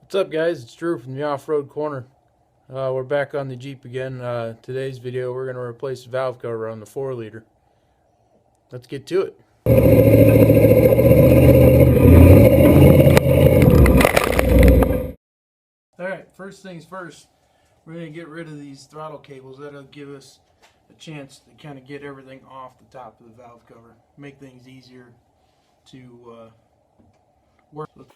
What's up, guys? It's Drew from the Off-Road Corner. We're back on the Jeep again. Today's video, we're going to replace the valve cover on the 4-liter. Let's get to it. Alright, first things first, we're going to get rid of these throttle cables. That'll give us a chance to kind of get everything off the top of the valve cover. Make things easier to work with.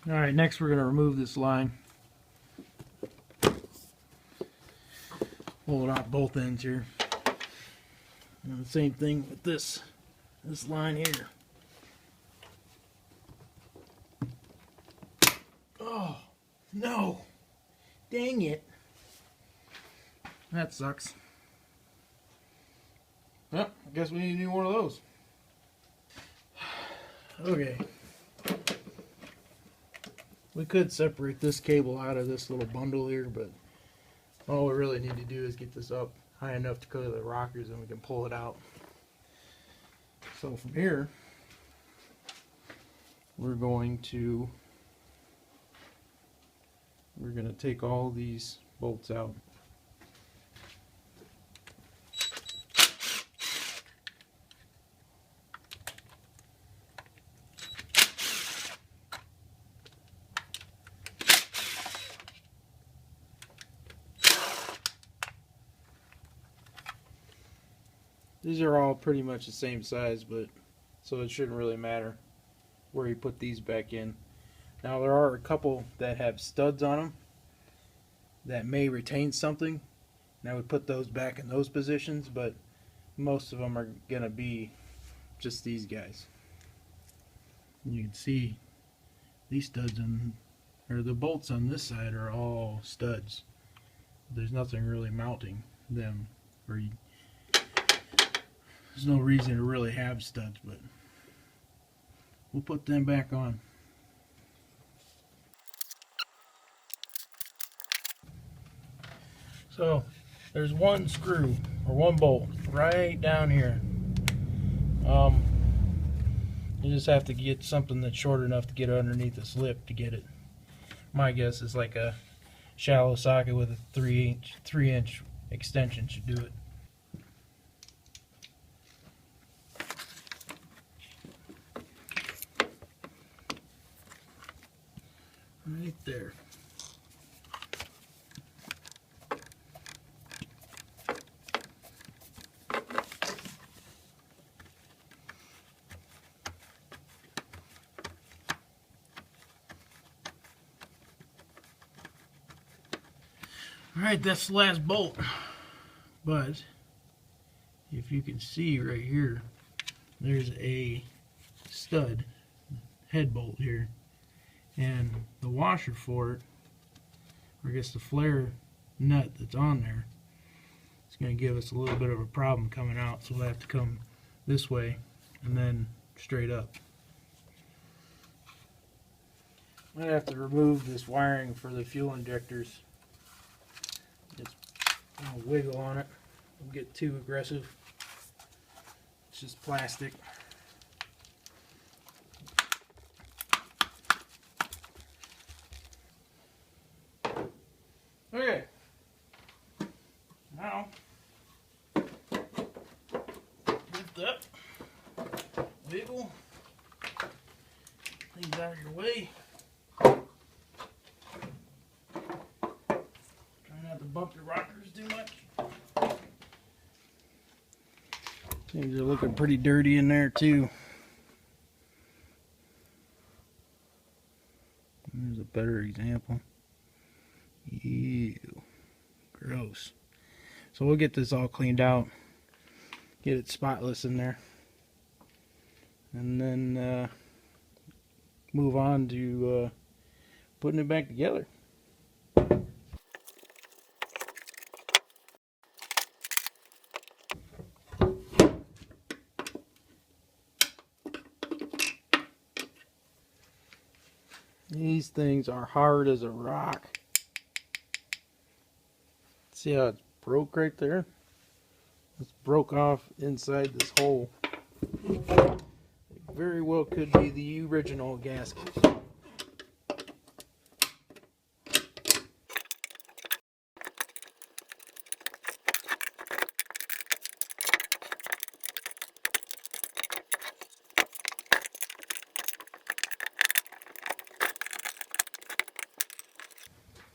Alright, next we're going to remove this line. Pull it off both ends here. And the same thing with this line here. Oh, no. Dang it. That sucks. Well, I guess we need to do one of those. Okay. We could separate this cable out of this little bundle here, but all we really need to do is get this up high enough to cover the rockers and we can pull it out. So from here, we're going to take all these bolts out. These are all pretty much the same size, but so it shouldn't really matter where you put these back in. Now there are a couple that have studs on them that may retain something, and I would put those back in those positions, but most of them are gonna be just these guys. And you can see these studs or the bolts on this side are all studs. There's nothing really mounting them, or there's no reason to really have studs, but we'll put them back on. So there's one screw or one bolt right down here. You just have to get something that's short enough to get underneath the slip to get it. My guess is like a shallow socket with a 3-inch extension should do it. Right there. Alright, that's the last bolt. But if you can see right here, there's a stud head bolt here. And the washer for it, or I guess the flare nut that's on there, it's going to give us a little bit of a problem coming out, so we'll have to come this way and then straight up. I'm going to have to remove this wiring for the fuel injectors. Just wiggle on it. Don't get too aggressive. It's just plastic. Okay, now lift up, wiggle things out of your way. Try not to bump your rockers too much. Things are looking pretty dirty in there too. There's a better example. Ew, gross. So we'll get this all cleaned out, get it spotless in there, and then move on to putting it back together. These things are hard as a rock. See how it's broke right there? It's broke off inside this hole. It very well could be the original gasket.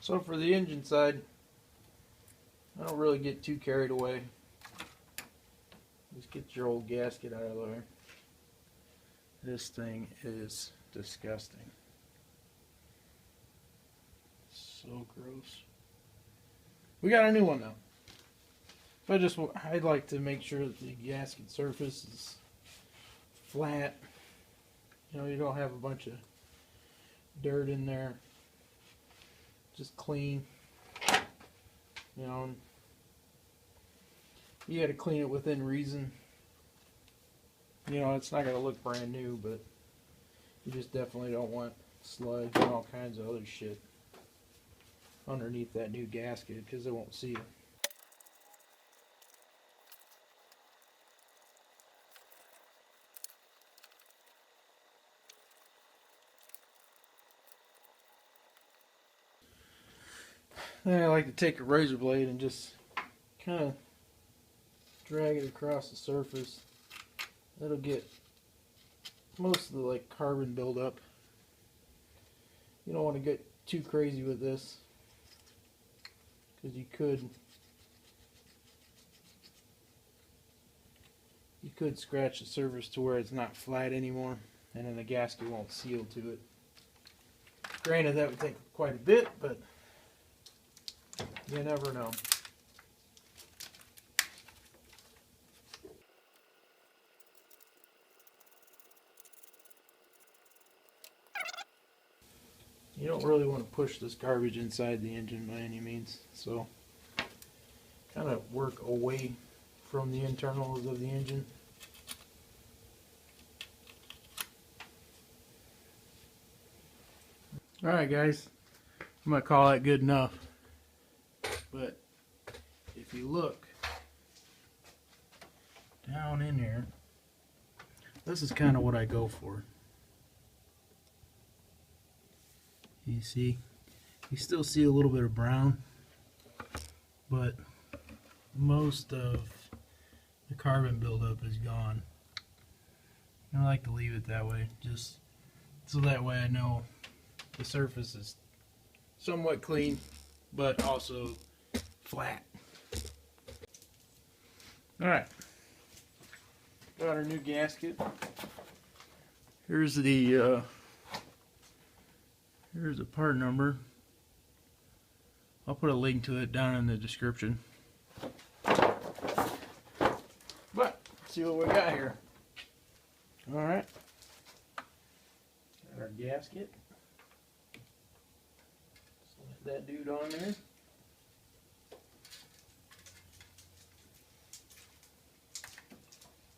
So for the engine side, I don't really get too carried away. Just get your old gasket out of there. This thing is disgusting. So gross. We got a new one though. I'd like to make sure that the gasket surface is flat. You know, you don't have a bunch of dirt in there. Just clean. You know, you got to clean it within reason. You know, it's not going to look brand new, but you just definitely don't want sludge and all kinds of other shit underneath that new gasket because it won't see it. Then I like to take a razor blade and just kind of drag it across the surface. That'll get most of the like carbon buildup. You don't want to get too crazy with this because you could scratch the surface to where it's not flat anymore, and then the gasket won't seal to it. Granted, that would take quite a bit, but you never know. You don't really want to push this garbage inside the engine by any means, so kind of work away from the internals of the engine. Alright guys, I'm going to call that good enough. But if you look down in here, this is kind of what I go for. You see, you still see a little bit of brown, but most of the carbon buildup is gone. I like to leave it that way, just so that way I know the surface is somewhat clean, but also flat. Alright, got our new gasket. Here's the part number. I'll put a link to it down in the description. But see what we got here. Alright, got our gasket. Slide that dude on there.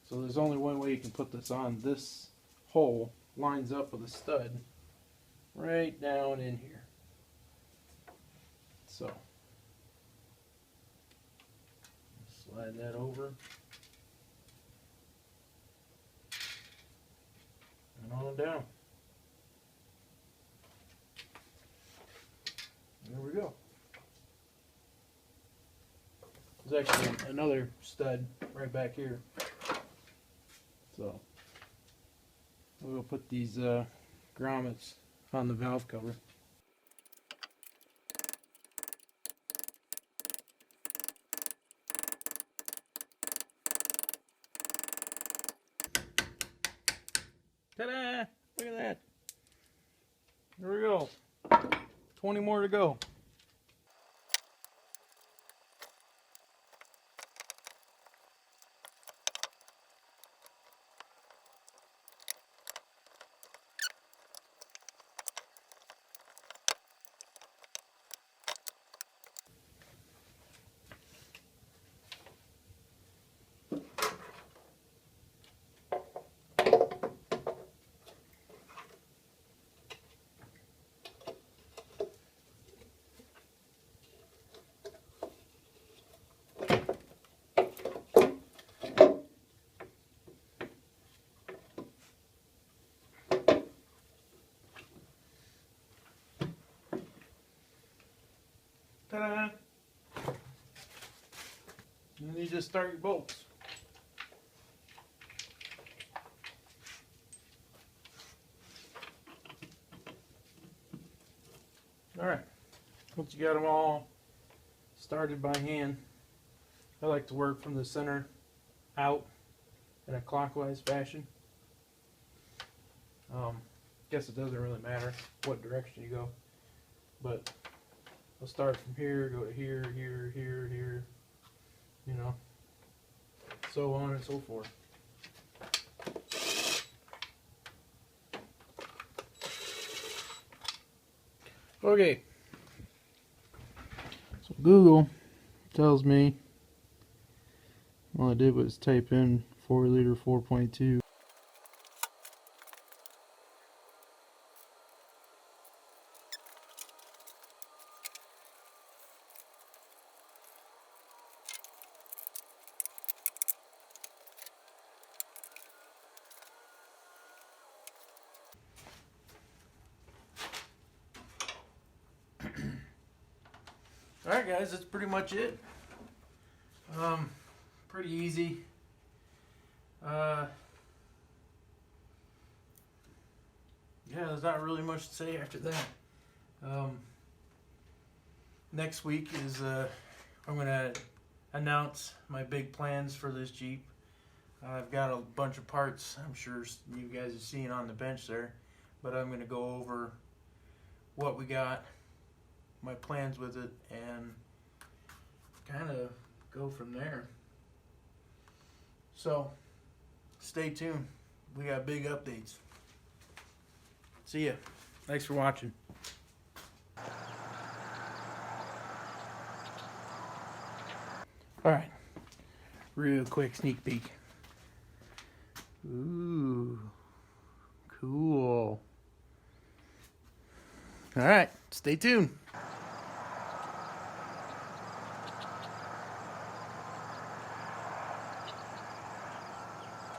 So there's only one way you can put this on. This hole lines up with a stud right down in here. So slide that over and on down. There we go. There's actually another stud right back here. So we'll put these grommets on the valve cover. Ta-da! Look at that. There we go. 20 more to go. Ta-da! And then you just start your bolts. Alright, once you got them all started by hand, I like to work from the center out in a clockwise fashion. Guess it doesn't really matter what direction you go, but I'll start from here, go to here, here, here, here, you know, so on and so forth. Okay, so Google tells me all I did was type in 4-liter 4.2. Alright guys, that's pretty much it. Pretty easy. Yeah, there's not really much to say after that. Next week is I'm going to announce my big plans for this Jeep. I've got a bunch of parts I'm sure you guys have seen on the bench there, but I'm going to go over what we got, my plans with it, and kind of go from there. So stay tuned, we got big updates. See ya. Thanks for watching. Alright, real quick sneak peek. Ooh, cool. Alright, stay tuned.